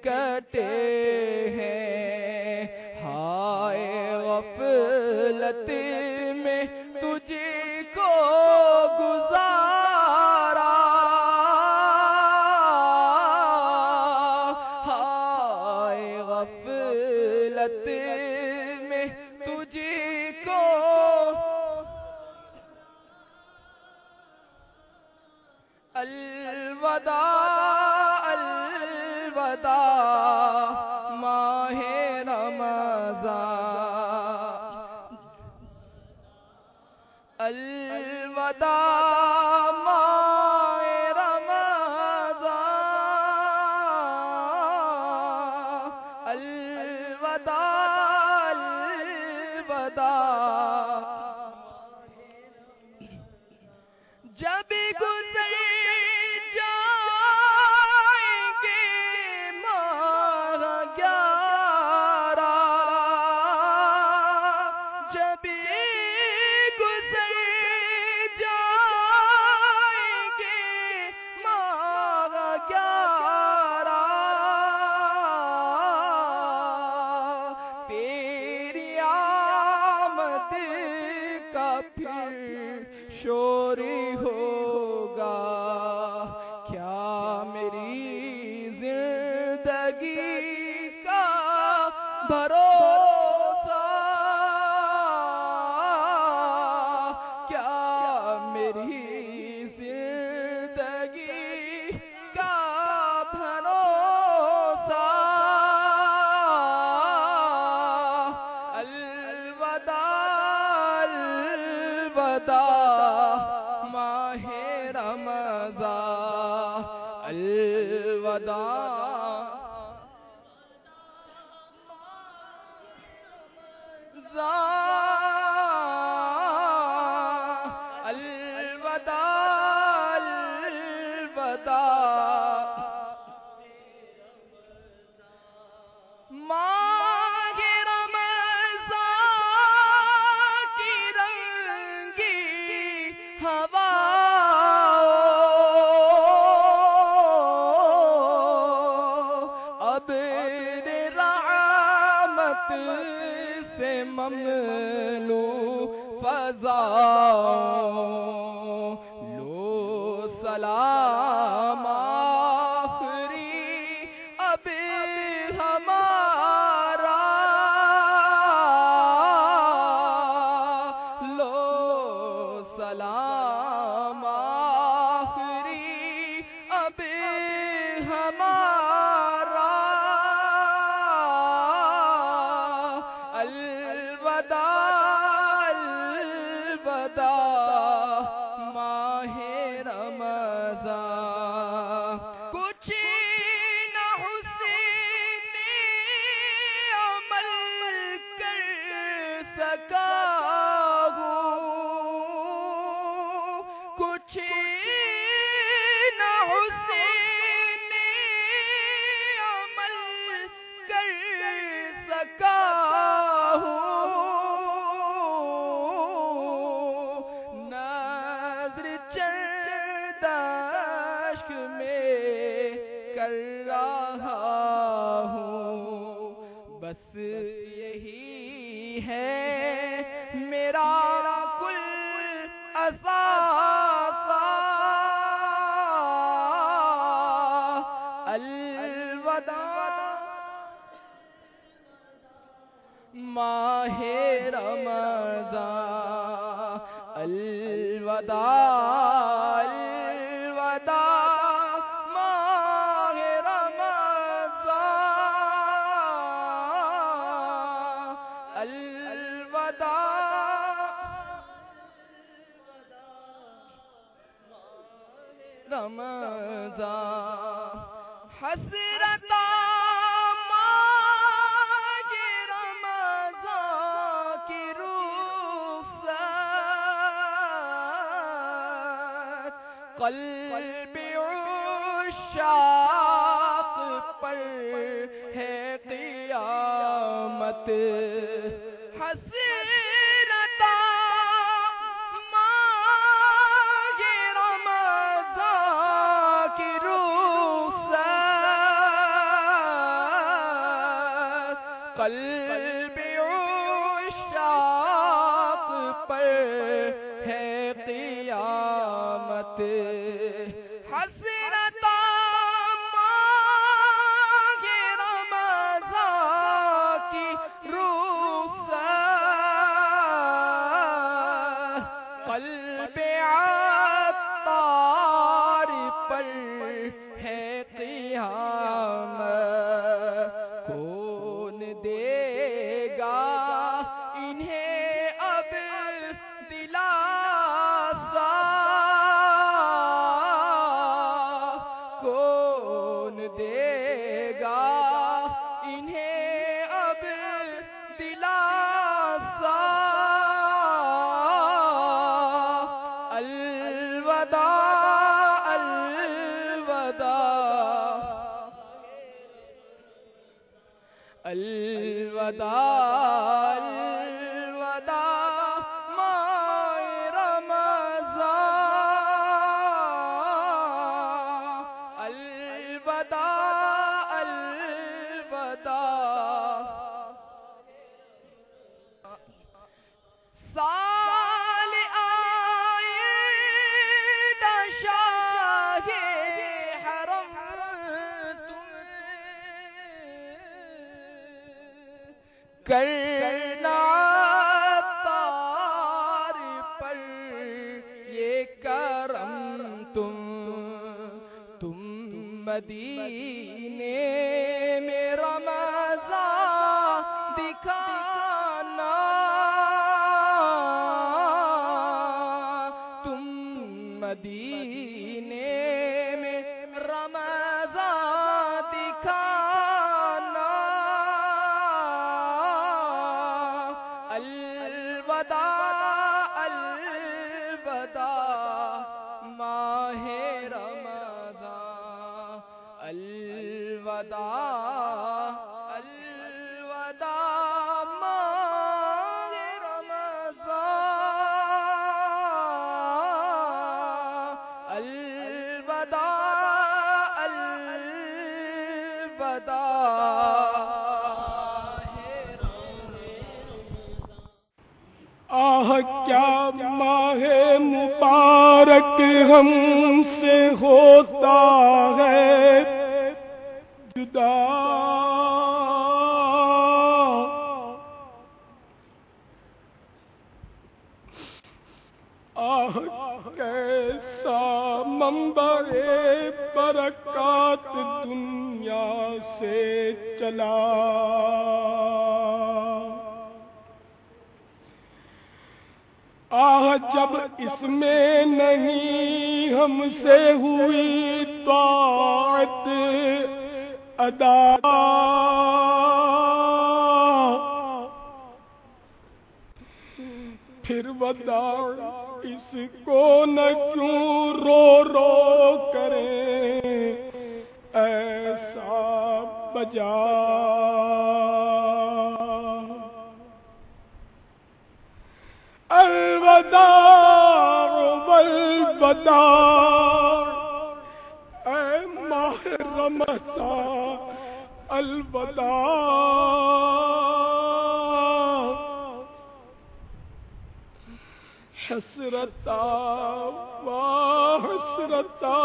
کٹے ہیں ہائے غفلت میں تجھ کو گزارا ہائے غفلت میں تجھ کو الوداع الوداع ماہ رمضان الوداع ماہ رمضان الوداع الوداع جب گزر شوری ہوگا کیا میری زندگی کا بھروسہ کیا میری زندگی کا بھروسہ الوداع الوداع ماہ رمضان الوداع الوداع الوداع ماہ رمضان کی رنگی ہوا اب رحمت سے مملو فضاؤں لو سلام آخری اب ہمارا لو سلام آخری اب ہمارا الوداع الوداع ماہ رمضان کچھ نہ حسن عمل کر سکا ہوں کچھ نہ حسن عمل کر سکا کر رہا ہوں بس یہی ہے میرا کل اثاثہ الوداع ماہ رمضان الوداع الوداع الوداع رمضان حسرتا ماہ رمضان کی رخصت قلب عشاق پر ہے قیامت حسرتا ماہ رمضان کی رخصت قلب عشاق پر ہے قیامت حسرتا ماہ رمضان کی رخصت قلب عطار پر ہے قیامت کون دے گا انہیں اب دلاسا کون دے گا انہیں اب دلاسا الوداع الوداع الوداع الوداع ماہ رمضان الوداع الوداع سال آئید شاہ حرم کرنا عطار پر یہ کرم تم مدینے میں رمضان دکھانا تم مدینے میں رمضان دکھانا الوداع الوداع ماہ رمضان الوداع الوداع ماہ رمضان الوداع الوداع آہ کیا ماہ مبارک ہم سے ہوتا ہے جدا آہ کیسا منبع برکات دنیا سے چلا آہ جب اس میں نہیں ہم سے ہوئی طاعت ادا پھر وداع اس کو نہ کیوں رو رو کریں ایسا بجا الوداع والوداع اے ماہ رمضان الوداع حسرتا و حسرتا